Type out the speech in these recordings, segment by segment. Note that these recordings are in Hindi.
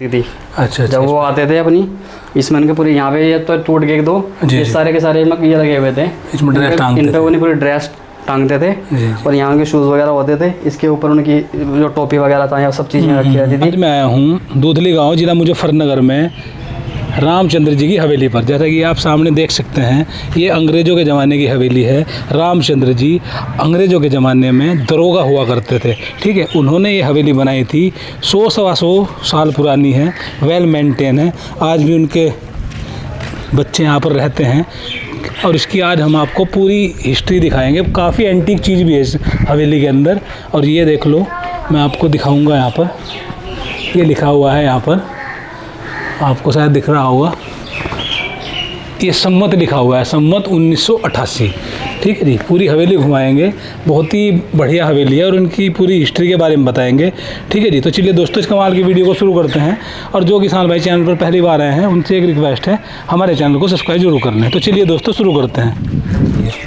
थी। अच्छा, जब वो आते थे अपनी इसमें इनके पूरी यहाँ पे ये तो टूट गए 2 ये सारे के सारे ये लगे हुए थे, इसमें ड्रेस टांगते इन पे उन्हें पूरी ड्रेस टांगते थे और यहाँ के शूज़ वगैरह होते थे, इसके ऊपर उनकी जो टोपी वगैरह था, सब चीज़ें रखी रहती थी। मैं आया हूँ दूधली गाँव, जिला मुजफ्फरनगर में रामचंद्र जी की हवेली पर। जैसा कि आप सामने देख सकते हैं, ये अंग्रेज़ों के ज़माने की हवेली है। रामचंद्र जी अंग्रेज़ों के ज़माने में दरोगा हुआ करते थे, ठीक है। उन्होंने ये हवेली बनाई थी, 100-125 साल पुरानी है, वेल मेंटेन है। आज भी उनके बच्चे यहाँ पर रहते हैं और इसकी आज हम आपको पूरी हिस्ट्री दिखाएंगे। काफ़ी एंटीक चीज़ भी है इस हवेली के अंदर। और ये देख लो, मैं आपको दिखाऊंगा। यहाँ पर ये लिखा हुआ है, यहाँ पर आपको शायद दिख रहा होगा, ये सम्मत लिखा हुआ है, सम्मत 1988, ठीक है जी। पूरी हवेली घुमाएंगे, बहुत ही बढ़िया हवेली है और उनकी पूरी हिस्ट्री के बारे में बताएंगे, ठीक है जी। तो चलिए दोस्तों, इस कमाल की वीडियो को शुरू करते हैं। और जो किसान भाई चैनल पर पहली बार आए हैं, उनसे एक रिक्वेस्ट है, हमारे चैनल को सब्सक्राइब जरूर कर लें। तो चलिए दोस्तों, शुरू करते हैं।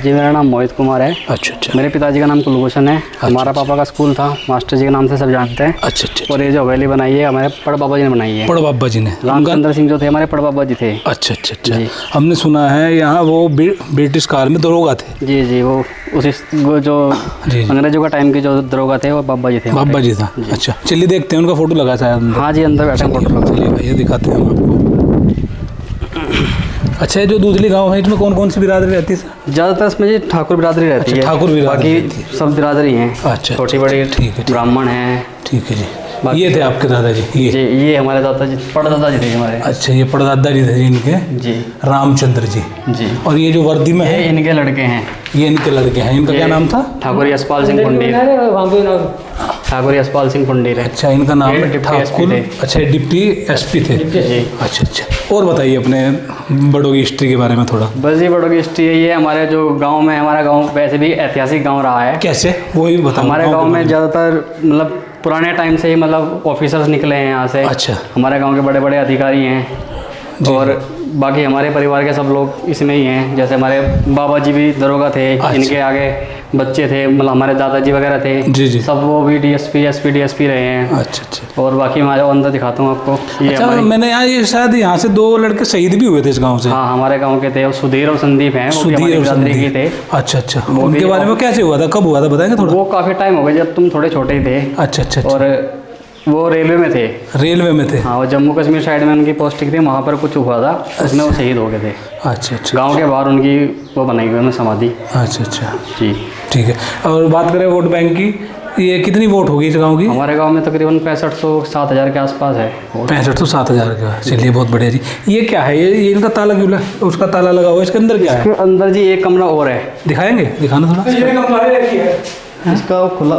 जी, मेरा नाम मोहित कुमार है। अच्छा। मेरे पिताजी का नाम कुलभूषण है। हमारा पापा का स्कूल था, मास्टर जी के नाम से सब जानते हैं। अच्छा। और ये जो हवेली बनाई है हमारे पड़बाबा जी ने बनाई है। पड़बाबा जी ने? रामचंद्र सिंह जो थे हमारे पड़बाबा जी थे। अच्छा। हमने सुना है यहाँ वो ब्रिटिश काल में दरोगा थे। जी, वो जो अंग्रेजों का टाइम के जो दरोगा थे वो बाबा जी थे। बाबा जी था। अच्छा, चलिए देखते हैं, उनका फोटो लगा शायद। हाँ जी, अंदर बैठे फोटो लगा। चलिए भाई, ये दिखाते हैं हम आपको। अच्छा, ये जो दूधली गांव है, इसमें कौन कौन सी बिरादरी रहती है सर? ज़्यादातर इसमें जी ठाकुर बिरादरी रहती है। ठाकुर बिरादरी, बाकी सब बिरादरी हैं। अच्छा, छोटी बड़ी, ठीक है, ब्राह्मण हैं। ठीक है जी। ये थे आपके दादाजी? ये हमारे दादाजी, पड़दादा जी थे हमारे। अच्छा, ये पड़दादा जी थे इनके? जी, रामचंद्र जी। और ये जो वर्दी में है, इनके लड़के हैं। ये इनके लड़के हैं। इनका क्या नाम था? ठाकुर यशपाल सिंह पंडीर। ठाकुर यशपाल सिंह पंडीर है। अच्छा, इनका नाम है ठाकुर। अच्छा, डिप्टी एसपी थे। अच्छा। और बताइए अपने बड़ों की हिस्ट्री के बारे में थोड़ा। बस ये बड़ों की हिस्ट्री है, ये हमारे जो गाँव में, हमारा गाँव वैसे भी ऐतिहासिक गाँव रहा है। कैसे, वो ही बताओ। हमारे गाँव में ज़्यादातर मतलब पुराने टाइम से ही मतलब ऑफिसर्स निकले हैं यहाँ से। अच्छा। हमारे गांव के बड़े बड़े अधिकारी हैं और बाकी हमारे परिवार के सब लोग इसमें ही हैं। जैसे हमारे बाबा जी भी दरोगा थे। अच्छा। इनके आगे बच्चे थे, मतलब हमारे दादाजी वगैरह थे। जी। सब वो भी डीएसपी रहे हैं। अच्छा। और बाकी हमारे अंदर दिखाता हूँ आपको। ये अच्छा, मैंने यहाँ ये शायद यहाँ से 2 लड़के शहीद भी हुए थे इस गाँव से। हाँ, हमारे गाँव के थे, सुधीर और संदीप हैं। सुधीर और संदीप थे। अच्छा। उनके बारे में कैसे हुआ था, कब हुआ था, बताएंगे थोड़ा? वो काफ़ी टाइम हो गया, जब तुम थोड़े छोटे थे। अच्छा। और वो रेलवे में थे। रेलवे में थे? हाँ, वो जम्मू कश्मीर साइड में उनकी पोस्टिंग थी, वहाँ पर कुछ हुआ था, उसमें वो शहीद हो गए थे। अच्छा। गांव के बाहर उनकी वो बनाई हुई है समाधि। अच्छा जी, ठीक है। और बात करें वोट बैंक की, ये कितनी वोट होगी इस गांव की? हमारे गांव में तकरीबन 6500-7000 के आसपास है। 6500-7000 का। चलिए, बहुत बढ़िया जी। ये क्या है, ये इनका ताला क्यों, उसका ताला लगा हुआ है, इसके अंदर क्या है? इसके अंदर जी एक कमरा और है। दिखाएंगे, दिखाना थोड़ा। इसका खुला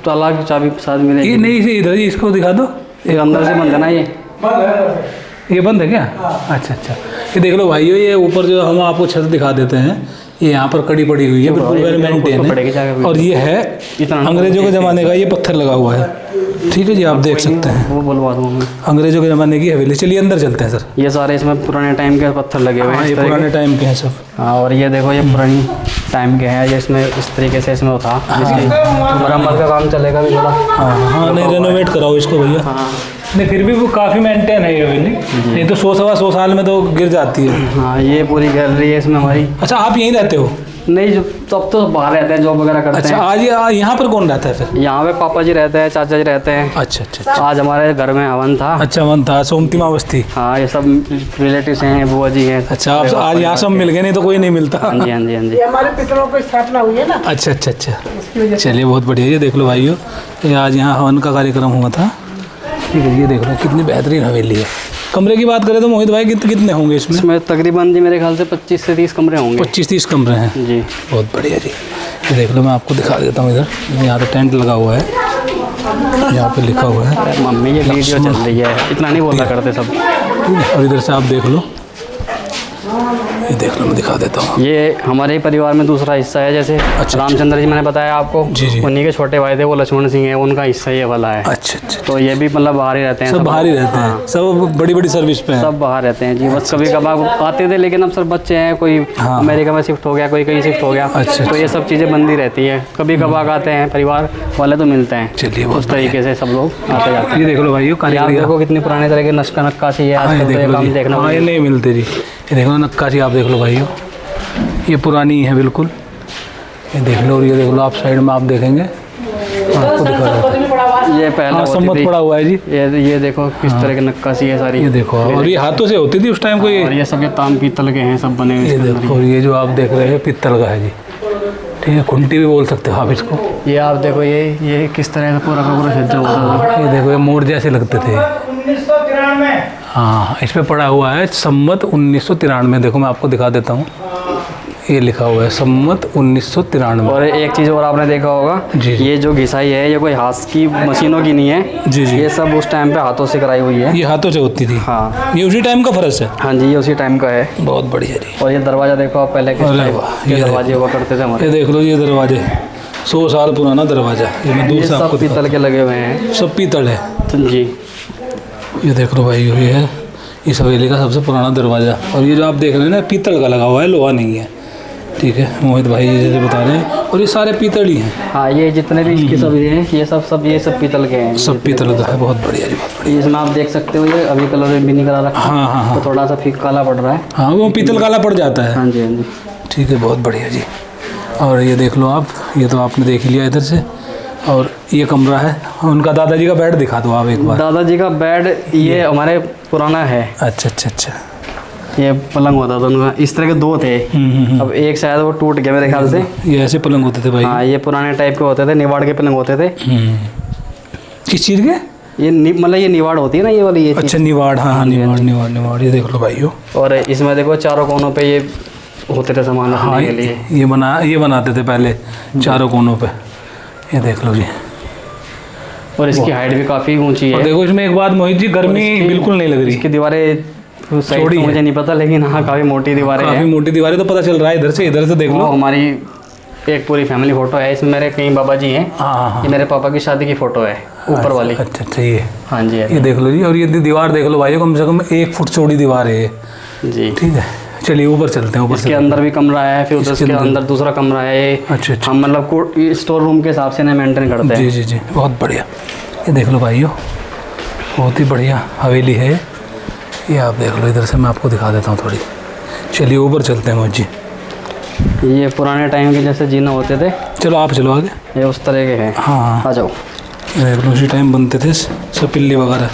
ताला की चाबी साथ मिलेगी? ये नहीं, इधर ही इसको दिखा दो। ये अंदर से बंद है ना? ये बंद है क्या? अच्छा। ये देख लो भाइयों, ये ऊपर जो हम आपको छत दिखा देते हैं, ये यहाँ पर कड़ी पड़ी हुई है, बिल्कुल वेल मेंटेन है। और ये है अंग्रेजों के ज़माने का, ये पत्थर लगा हुआ है, ठीक है जी। आप देख सकते हैं, वो बुलवा दूँगा, अंग्रेजों के ज़माने की हवेली। चलिए अंदर चलते हैं सर। ये सारे इसमें पुराने टाइम के पत्थर लगे हुए हैं। ये पुराने टाइम के हैं सब। हाँ, और ये देखो, ये पुरानी टाइम के हैं। ये इसमें इस तरीके से इसमें था, इसकी मरम्मत का काम चलेगा भी थोड़ा। हाँ, नहीं रेनोवेट कराओ इसको भैया। हाँ, नहीं फिर भी वो काफ़ी मेंटेन है ये हवेली, नहीं तो 100-125 साल में तो गिर जाती है। हाँ, ये पूरी गैलरी है इसमें हमारी। अच्छा, आप यहीं रहते हो? नहीं, जो तब तो बाहर रहते हैं, जॉब वगैरह करते हैं। अच्छा, आज यहाँ पर कौन रहता है फिर? यहाँ पे पापा जी रहते हैं, चाचा जी रहते हैं। अच्छा। आज हमारे घर में हवन था। अच्छा, हवन था, सोमतिमा बस्ती। हाँ, ये सब रिलेटिव्स हैं, बुआ जी हैं। अच्छा, आप आज यहाँ सब मिल गए, नहीं तो कोई नहीं मिलता। हाँ जी। हमारे पितरों की स्थापना हुई है ना। अच्छा। चलिए, बहुत बढ़िया। ये देख लो भाइयों, ये आज यहाँ हवन का कार्यक्रम हुआ था, ठीक है। ये देख लो कितनी बेहतरीन हवेली है। कमरे की बात करें तो मोहित भाई कितने होंगे इसमें? तकरीबन जी मेरे ख्याल से 25 से 30 कमरे होंगे। 25-30 कमरे हैं जी। बहुत बढ़िया जी। ये देख लो, मैं आपको दिखा देता हूँ। इधर यहाँ पे टेंट लगा हुआ है, यहाँ पे लिखा हुआ है। मम्मी, ये वीडियो चल रही है, इतना नहीं बोलना करते सब। और इधर से आप देख लो, ये देख लो, मैं दिखा देता हूँ। ये हमारे ही परिवार में दूसरा हिस्सा है। जैसे रामचंद्र जी मैंने बताया आपको, उन्हीं के छोटे भाई थे वो लक्ष्मण सिंह है, उनका हिस्सा ये वाला है। अच्छा अच्छा। तो ये भी मतलब बाहर ही रहते हैं, सब बाहर ही रहते हैं, सब बड़ी बड़ी सर्विस पे हैं। सब बाहर रहते हैं जी। बस कभी कभार आते थे, लेकिन अब सर बच्चे हैं, कोई अमेरिका में शिफ्ट हो गया, कोई कहीं शिफ्ट हो गया। तो ये सब चीज़ें बंदी रहती है। कभी कभार आते हैं, परिवार वाले तो मिलते हैं। चलिए, उस तरीके से सब लोग आते जाते हैं। ये देख लो भाइयों, आप देखो कितनी पुराने तरह के नक्काशी है, आजकल तो ये काम देखना ये नहीं मिलते जी। ये देखो नक्काशी, आप देख लो भाइयों, ये पुरानी है बिल्कुल। ये देख लो, और ये देख लो आप साइड में आप देखेंगे, आपको दिखा देता हूं। ये पहले सम्मत पड़ा हुआ है जी। ये देखो किस तरह की नक्काशी है सारी। ये देखो, और ये हाथों से होती थी उस टाइम कोई। और ये सब ये ताम पीतल के हैं, सब बने हुए। ये देखो, और ये जो आप देख रहे हैं पीतल का है जी। ठीक है, खुंटी भी बोल सकते हो आप इसको। ये आप देखो, ये किस तरह से पूरा का पूरा सज्जा होता था। ये देखो, ये मोर जैसे लगते थे। 1993। हाँ, इस पे पड़ा हुआ है सम्मत 1993। देखो मैं आपको दिखा देता हूँ, ये लिखा हुआ है सम्मत 1993। और एक चीज़ और आपने देखा होगा जी, ये जो घिसाई है ये कोई हाथ की मशीनों की नहीं है जी जी। ये सब उस टाइम पे हाथों से कराई हुई है। ये हाथों से होती थी। हाँ, ये उसी टाइम का फर्श है। हाँ जी, ये उसी टाइम का है। बहुत बढ़िया जी। और ये दरवाज़ा देखो आप, पहले किस टाइप के दरवाजे हुआ करते थे हमारे। ये देख लो, ये दरवाजे 100 साल पुराना दरवाजा। ये मैं दूर से आपको पीतल के लगे हुए हैं, सब पीतल है जी। ये देख लो भाई, ये है इस हवेली का सबसे पुराना दरवाज़ा। और ये जो आप देख रहे हैं ना, पीतल का लगा हुआ है, लोहा नहीं है। ठीक है, मोहित भाई जैसे बता रहे हैं, और ये सारे पीतल ही हैं। हाँ, ये जितने भी इसके सब हैं, ये सब पीतल के हैं। सब पीतल का है। बहुत बढ़िया जी, बहुत बढ़िया। इसमें आप देख सकते हो, ये अभी कलर भी नहीं करा रखा। हाँ हाँ हाँ, तो थोड़ा सा फीक काला पड़ रहा है। हाँ, वो पीतल काला पड़ जाता है। हाँ जी, हाँ जी। ठीक है, बहुत बढ़िया जी। और ये देख लो आप, ये तो आपने देख लिया इधर से। और ये कमरा है, उनका दादाजी का बेड दिखा दो आप एक बार। दादाजी का बेड ये हमारे पुराना है। अच्छा अच्छा अच्छा। ये पलंग होता था उनका, इस तरह के दो थे। अब एक शायद वो टूट गया मेरे ख्याल से। ये ऐसे पलंग होते थे भाई। हाँ, ये पुराने टाइप के होते थे, निवाड़ के पलंग होते थे। किस चीज़ के? ये मतलब ये निवाड़ होती है ना, ये वाली, ये अच्छा, निवाड़। हाँ हाँ, निवाड़ निवाड़ निवाड़। ये देख लो भाइयों, और इसमें देखो चारों कोनों पे ये होते थे सामान रखने के लिए। ये बनाते थे पहले चारों कोनों पे। ये देख लो जी। और इसकी हाइट भी काफ़ी ऊंची है। और देखो इसमें एक बात मोहित जी, गर्मी बिल्कुल नहीं लग रही। इसकी दीवारें छोटी, मुझे नहीं पता, लेकिन हाँ काफ़ी मोटी दीवारें हैं। काफ़ी मोटी दीवारें, तो पता चल रहा है इधर से देख लो। हमारी एक पूरी फैमिली फोटो है इसमें। मेरे कई बाबा जी हैं। हाँ, ये मेरे पापा की शादी की फोटो है, ऊपर वाली। अच्छा अच्छा, ये हाँ जी, ये देख लो जी। और ये दीवार देख लो भाई, कम से कम 1 फुट चौड़ी दीवार है जी। ठीक है, चलिए ऊपर चलते हैं। ऊपर इसके अंदर भी कमरा है, फिर उसके अंदर दूसरा कमरा है। अच्छा। हम मतलब स्टोर रूम के हिसाब से ना मेंटेन करते हैं। जी जी जी, बहुत बढ़िया। ये देख लो भाइयों, बहुत ही बढ़िया हवेली है ये। आप देख लो, इधर से मैं आपको दिखा देता हूँ थोड़ी। चलिए ऊपर चलते हैं मोहित जी। ये पुराने टाइम के जैसे जीना होते थे। चलो आप चलो आगे। ये उस तरह के हैं। हाँ, आ जाओ। ये देख लो, उसी टाइम बनते थे सब पिल्ली वगैरह।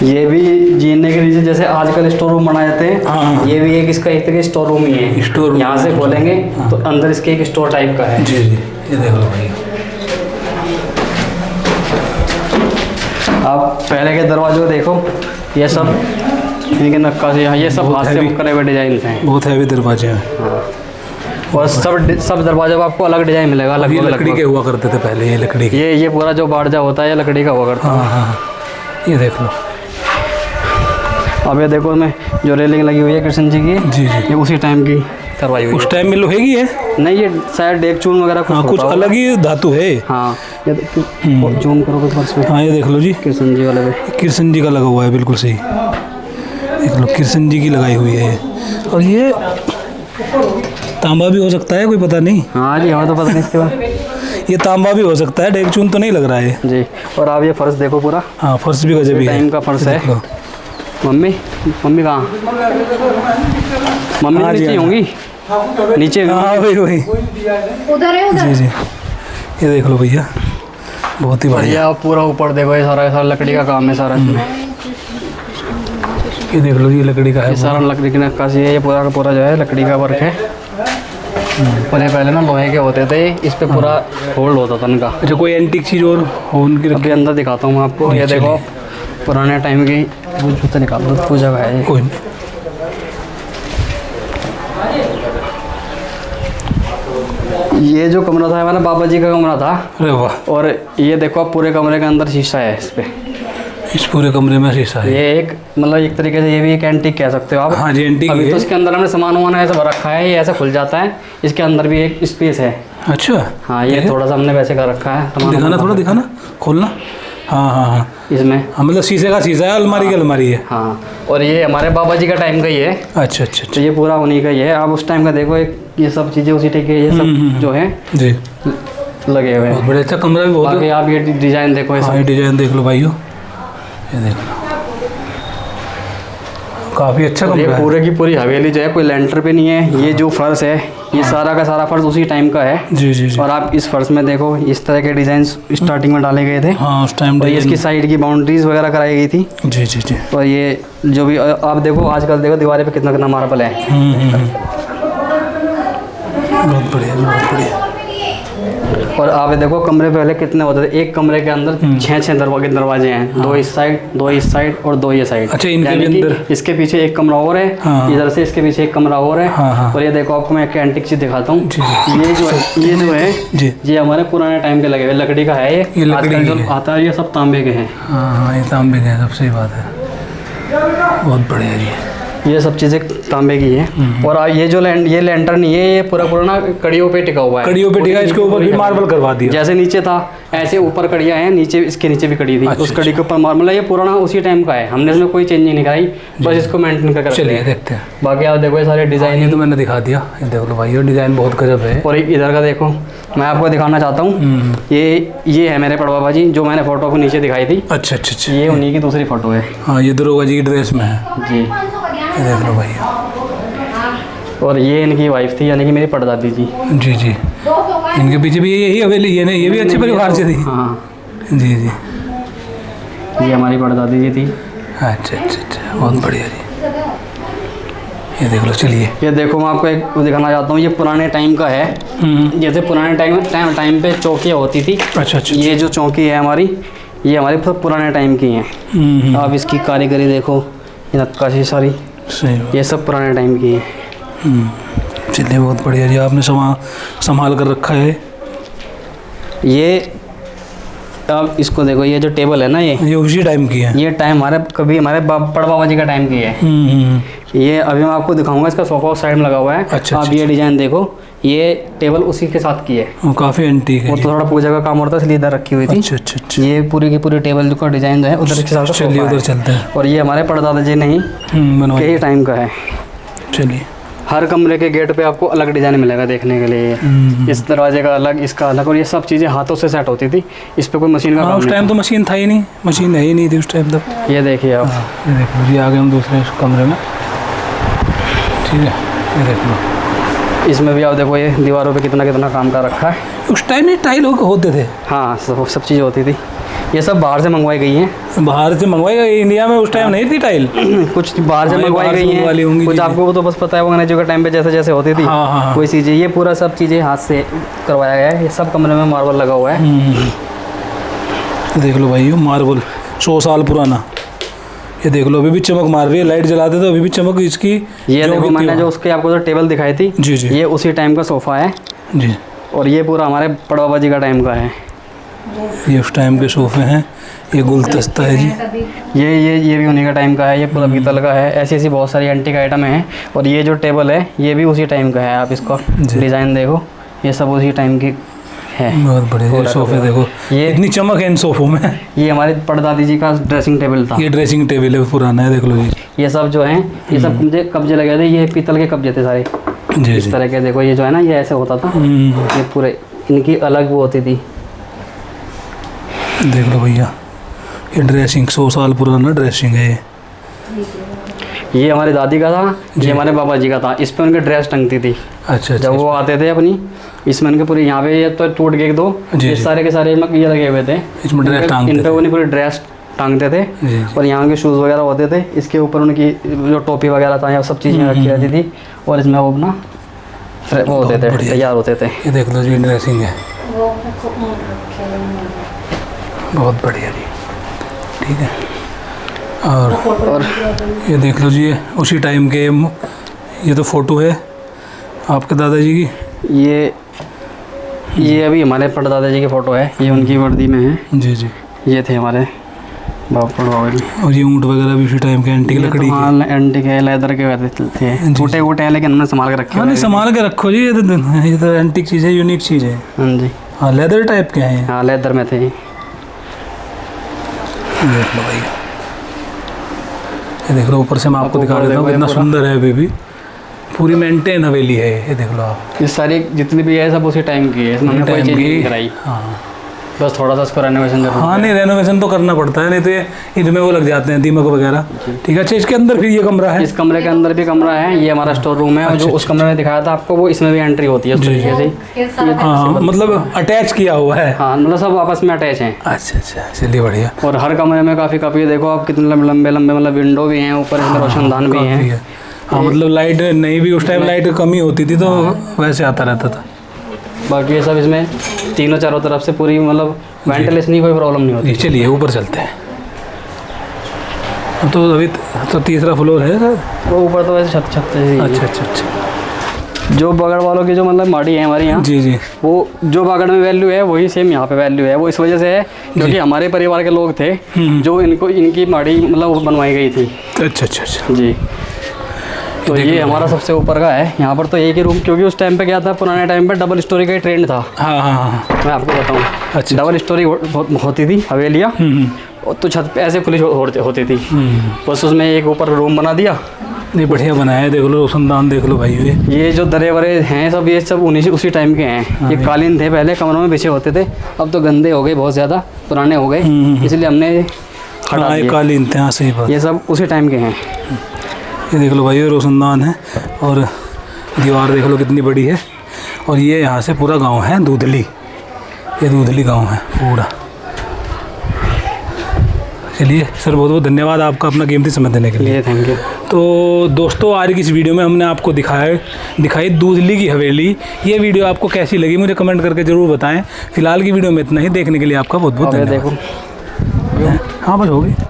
ये भी जीने के लिए जैसे आजकल स्टोर रूम बनाए जाते हैं। हाँ। ये भी एक इसका एक तरह स्टोर रूम ही है। स्टोर रूम यहाँ से खोलेंगे तो अंदर इसके एक स्टोर टाइप का है। जी जी, ये देख लो भाई। आप पहले के दरवाजे देखो, ये सब इनके नक्काशी, ये सब हाथ से करे हुए डिजाइन थे। बहुत हैवी दरवाजे हैं। हाँ। और सब दरवाजे पर आपको अलग डिजाइन मिलेगा। अलग ये लकड़ी के हुआ करते थे पहले, ये लकड़ी के। ये पूरा जो बारजा होता है ये लकड़ी का हुआ करता है। हाँ हाँ, ये देख लो। अब ये देखो मैं जो रेलिंग लगी हुई है कृष्ण जी की, जी जी, ये उसी टाइम की करवाई हुई उस टाइम में लोहे की है? नहीं, ये शायद डेक चून वगैरह कुछ कुछ अलग ही धातु है। हाँ, ये जूम करो कुछ फर्श में। हाँ, ये देख लो जी, कृष्ण जी वाले पे कृष्ण जी का लगा हुआ है, बिल्कुल सही। देख लो, कृष्ण जी की लगाई हुई है। और ये तांबा भी हो सकता है, कोई पता नहीं। हाँ जी, हमें तो पता नहीं इसके बाद। ये तांबा भी हो सकता है, डेक चून तो नहीं लग रहा है जी। और आप ये फर्श देखो पूरा। हाँ, फर्श भी गजब ही है। टाइम का फर्श है। मम्मी कहाँ? मम्मी नीचे होंगी, नीचे। हाँ, वही उधर है, उधर। जी जी, ये देख लो भैया, बहुत ही बढ़िया। पूरा ऊपर देखो, ये सारा लकड़ी का काम है सारा इसमें। ये देख लो, ये लकड़ी का है, ये सारा लकड़ी की नक्काशी है। ये पूरा का पूरा जो है लकड़ी का वर्क है। और ये पहले ना लोहे के होते थे, इस पे पूरा होल्ड होता था इनका। अच्छा, कोई एंटीक चीज़ और हो उनकी? अभी अंदर दिखाता हूँ मैं आपको। ये देखो पुराने टाइम की, वो जूते निकाल दो, पूजा का है। कोई नहीं। ये जो कमरा था हमारा बाबा जी का कमरा था। अरे वाह। और ये देखो आप पूरे कमरे के अंदर शीशा है इस पे। इस पूरे कमरे में शीशा है। ये एक मतलब एक तरीके से ये भी एक एंटीक कह सकते हो आप। हाँ जी, एंटीक अभी है। तो इसके अंदर हमने सामान वामान ऐसा भर रखा है, ये ऐसे खुल जाता है, इसके अंदर भी एक स्पेस है। अच्छा, हाँ ये थोड़ा सा हमने वैसे कर रखा है। दिखाना, थोड़ा दिखाना, खोलना। हाँ हाँ हाँ, इसमें हाँ मतलब शीशे का शीशा है, अलमारी की अलमारी है। हाँ, और ये हमारे बाबा जी का टाइम का ही है। अच्छा अच्छा तो ये पूरा उन्हीं का ही है। आप उस टाइम का देखो, एक ये सब चीज़ें उसी टाइप के ये सब जो है जी, लगे हुए बहुत हैं। बड़ा अच्छा कमरा भी बहुत बाकी है। आप ये डिज़ाइन देखो, हाँ, ये डिजाइन देख लो भाइयों, ये देख लो, काफ़ी अच्छा ये कमरा है। पूरे की पूरी हवेली जो है कोई लेंटर पे नहीं है। ये जो फर्श है ये सारा का सारा फर्श उसी टाइम का है। जी जी जी। और आप इस फर्श में देखो, इस तरह के डिजाइन स्टार्टिंग में डाले गए थे। हाँ, उस टाइम और ये इसकी साइड की बाउंड्रीज वगैरह कराई गई थी। जी जी जी। और ये जो भी आप देखो, आजकल देखो दीवारें पे कितना कितना मार्बल है। बहुत बढ़िया जी, बहुत बढ़िया। और आप देखो कमरे पहले कितने होते थे, एक कमरे के अंदर 6 दरवाजे हैं। 2 इस साइड, 2 इस साइड और 2 ये साइड। अच्छा, इनके यानी भी कि अंदर इसके पीछे एक कमरा और है। हाँ। इधर से इसके पीछे एक कमरा और है। हाँ, हाँ। और ये देखो, आपको मैं एक एंटीक चीज दिखाता हूँ। जी। ये जो है जी। ये हमारे पुराने टाइम के लगे हुए लकड़ी का है। ये लकड़ी आजकल की जो है। आता है ये सब तांबे के हैं। हाँ हाँ, ये तांबे का है, सब सही बात है, बहुत बढ़िया जी। ये सब चीज़ें तांबे की है। और ये जो ये लेंटर नहीं है, ये पूरा पुराना कड़ियों पे टिका हुआ है। कड़ियों पे टिका, इसके ऊपर भी मार्बल करवा दिया। जैसे नीचे था ऐसे ऊपर कड़ियाँ हैं, नीचे इसके नीचे भी कड़ी थी। अच्छा, उस कड़ी के ऊपर मार्बल है। ये पुराना उसी टाइम का है, हमने इसमें कोई चेंजिंग नहीं कराई, बस इसको मेंटेन करके रखा चलिए है। देखते हैं। बाकी आप देखो ये सारे ये डिज़ाइन। तो मैंने दिखा दिया, ये देख लो भाई, डिज़ाइन बहुत गजब है। और इधर का देखो, मैं आपको दिखाना चाहता हूँ। ये है मेरे पड़बाबा जी, जो मैंने फोटो को नीचे दिखाई थी। अच्छा अच्छा अच्छा। ये उन्हीं की दूसरी फोटो है हाँ, ये दरोगा जी की ड्रेस में है, जी। ये देख लो भाई। और ये इनकी वाइफ थी, यानी कि मेरी पड़दादी जी। जी जी। इनके पीछे भी यही हवेली है ना, ये भी अच्छे परिवार से थी। हाँ, जी जी। ये हमारी पड़दादी जी थी। अच्छा अच्छा अच्छा, बहुत बढ़िया जी। ये देख लो, चलिए। ये देखो, मैं आपको एक दिखाना चाहता हूँ। ये पुराने टाइम का है। जैसे पुराने टाइम पे चौकियाँ होती थी। अच्छा अच्छा। ये जो चौकी है हमारी, ये हमारी बहुत पुराने टाइम की हैं। आप इसकी कारीगरी देखो, ये नक्काशी सारी, सही बात। ये सब पुराने टाइम की है। चलिए, बहुत बढ़िया जी, आपने संभाल कर रखा है। ये अब इसको देखो, ये जो टेबल है ना, ये उसी टाइम की है। ये टाइम हमारे पड़बाबा जी का टाइम की है। ये अभी मैं आपको दिखाऊंगा, इसका सोफा उस साइड में लगा हुआ है। अच्छा, आप अच्छा, ये डिजाइन देखो, ये टेबल उसी के साथ की है। वो काफ़ी एंटीक है वो जी। तो थोड़ा पूजा का काम होता है, इसलिए इधर रखी हुई थी। अच्छा अच्छा अच्छा। ये पूरी की पूरी टेबल का डिजाइन जो है उधर के साथ चलिए, उधर चलते हैं। और ये हमारे परदादा जी नहीं बनवाइए। के ही टाइम का है। चलिए। हर कमरे के गेट पे आपको अलग डिजाइन मिलेगा देखने के लिए। इस दरवाजे का अलग, इसका अलग। और ये सब चीज़ें हाथों से सेट होती थी, इस पे कोई मशीन का हाँ, काम उस नहीं टाइम तो मशीन था ही नहीं, मशीन है ही नहीं थी उस टाइम तक। था। ये देखिए आप, ये देख लो जी, आ गए हम दूसरे कमरे में। ठीक है, ये देख लो, इसमें भी आप देखो, ये दीवारों पे कितना कितना काम कर रखा है। उस टाइम ये टाइल होते थे। हाँ, सब चीज़ें होती थी। ये सब बाहर से मंगवाई गई हैं। बाहर से मंगवाई गई, इंडिया में उस टाइम नहीं थी टाइल। कुछ बाहर से हाँ, ये मंगवाई बाहर से गई मंगवा ली हैं, होंगी, कुछ जी, आपको तो बस पता है वो अंग्रेजों के टाइम पे जैसे जैसे होती थी हाँ, हाँ, हाँ। कोई चीज़ें। ये पूरा सब चीज़ें हाथ से करवाया गया है। ये सब कमरे में मार्बल लगा हुआ है। देख लो भाई, मार्बल 100 साल पुराना। ये देख लो, अभी भी चमक मार रही है, लाइट जलाते तो अभी भी चमक इसकी। ये देखो, मैंने जो उसके आपको जो टेबल दिखाई थी, जी जी, ये उसी टाइम का सोफ़ा है जी। और ये पूरा हमारे पड़बाबा जी का टाइम का है। ये उस टाइम के सोफे हैं। ये गुलदस्ता है जी। ये भी उन्हीं का टाइम का है। ये पूरा पीतल का है। ऐसी ऐसी बहुत सारी एंटीक आइटम हैं। और ये जो टेबल है ये भी उसी टाइम का है। आप इसका डिज़ाइन देखो, ये सब उसी टाइम की है। बहुत बढ़िया। ये सोफे देखो, ये इतनी चमक है इन सोफों में। ये हमारे परदादी जी का ड्रेसिंग टेबल था। ये ड्रेसिंग टेबल है, पुराना है, देख लो जी। ये सब जो हैं, ये सब कब्जे लगे थे। ये पीतल के कब्जे थे सारे जी इस जी। तरह के। देखो, ये जो है ना, ये ऐसे होता था। ये पूरे इनकी अलग वो होती थी। देख लो भैया, ये ड्रेसिंग 100 साल पुराना ड्रेसिंग है। ये हमारी दादी का था, ये हमारे बाबा जी का था। इस पे उनके ड्रेस टंगती थी। अच्छा, जब वो आते थे अपनी, इसमें उनके पूरे यहाँ पे ये तो टूट गए 2, ये सारे के सारे ये लगे हुए थे। इसमें ड्रेस टांगते इन पे उन्हें पूरी ड्रेस टांगते थे। और यहाँ के शूज़ वगैरह होते थे। इसके ऊपर उनकी जो टोपी वगैरह था, या सब चीज़ें रखी रहती थी। और इसमें वो अपना वो होते थे, तैयार होते थे। ये देख लो जी, ड्रेसिंग है, बहुत बढ़िया जी। ठीक है। और ये देख लो जी, ये उसी टाइम के, ये तो फ़ोटो है आपके दादाजी की। ये अभी हमारे परदादा जी की फ़ोटो है। ये उनकी वर्दी में है। जी जी। ये थे हमारे बापड़ बावली। और ये ऊँट वगैरह भी उसी टाइम के एंटीक लकड़ी हाँ एंटीक है, लेदर के थे, छोटे वोटे हैं लेकिन हमने संभाल के रखे। हाँ नहीं संभाल के रखो जी, ये तो एंटीक चीज़ है, यूनिक चीज़ है। हाँ जी। हाँ लेदर टाइप के हैं। हाँ लेदर में थे। देख लो भाई, ये देख लो ऊपर से मैं आपको दिखा देता हूँ कितना सुंदर है। बेबी पूरी मेंटेन हवेली है, ये देख लो आप। ये सारी जितनी भी है सब उसी टाइम की है, हमने कोई चीज़ नहीं कराई। हाँ बस थोड़ा सा इसको रेनोवेशन जरूर। हाँ नहीं रेनोवेशन तो करना पड़ता है, नहीं तो ये इनमें वो लग जाते हैं दीमक वगैरह। ठीक है। अच्छा इसके अंदर फिर ये कमरा है? इस कमरे के अंदर भी कमरा है, ये हमारा स्टोर रूम है। और जो उस कमरे में दिखाया था आपको वो इसमें भी एंट्री होती है उस तरीके से। हाँ मतलब अटैच किया हुआ है। हाँ मतलब सब आपस में अटैच हैं। अच्छा अच्छा चलिए बढ़िया। और हर कमरे में काफ़ी देखो आप कितने लंबे लंबे मतलब विंडो भी हैं, ऊपर इसमें रोशनदान भी हैं। हाँ मतलब लाइट नहीं भी उस टाइम लाइट कमी होती थी तो वैसे आता रहता था। बाकी ये सब इसमें तीनों चारों तरफ से पूरी मतलब वेंटिलेशन की कोई प्रॉब्लम नहीं होती। चलिए ऊपर चलते हैं। तो अभी तो तीसरा फ्लोर है सर? वो ऊपर तो वैसे छत से। अच्छा अच्छा अच्छा। जो बागड़ वालों की जो मतलब माड़ी है हमारी यहाँ, जी जी, वो जो बागड़ में वैल्यू है वही सेम यहाँ पे वैल्यू है। वो इस वजह से है क्योंकि हमारे परिवार के लोग थे जो इनकी माड़ी मतलब बनवाई गई थी। अच्छा अच्छा अच्छा जी। तो ये हमारा सबसे ऊपर का है। यहाँ पर तो एक ही रूम, क्योंकि उस टाइम पे क्या था, पुराने टाइम पे डबल स्टोरी का ही ट्रेंड था। हाँ हाँ हाँ मैं आपको बताऊँ। अच्छा। डबल स्टोरी होती थी हवेलियाँ, तो छत पे ऐसे खुली होती थी। बस उसमें एक ऊपर रूम बना दिया। नहीं बढ़िया बनाया है, देख लो रोशनदान देख लो भाई। ये जो दरे वरे हैं सब, ये सब उसी टाइम के हैं। ये कालीन थे पहले कमरों में बिछे होते थे, अब तो गंदे हो गए, बहुत ज़्यादा पुराने हो गए, इसलिए हमने हटा दिए। कालीन थे, हाँ सही बात। ये सब उसी टाइम के हैं। ये देख लो भाई ये रोशनदान है और दीवार देख लो कितनी बड़ी है। और ये यहाँ से पूरा गांव है दूधली, ये दूधली गांव है पूरा। चलिए सर बहुत बहुत धन्यवाद आपका अपना कीमती समय देने के लिए। Thank you. तो दोस्तों आज की इस वीडियो में हमने आपको दिखाई दूधली की हवेली। ये वीडियो आपको कैसी लगी मुझे कमेंट करके ज़रूर बताएं। फिलहाल की वीडियो में इतना ही। देखने के लिए आपका बहुत बहुत धन्यवाद। हाँ बस होगी।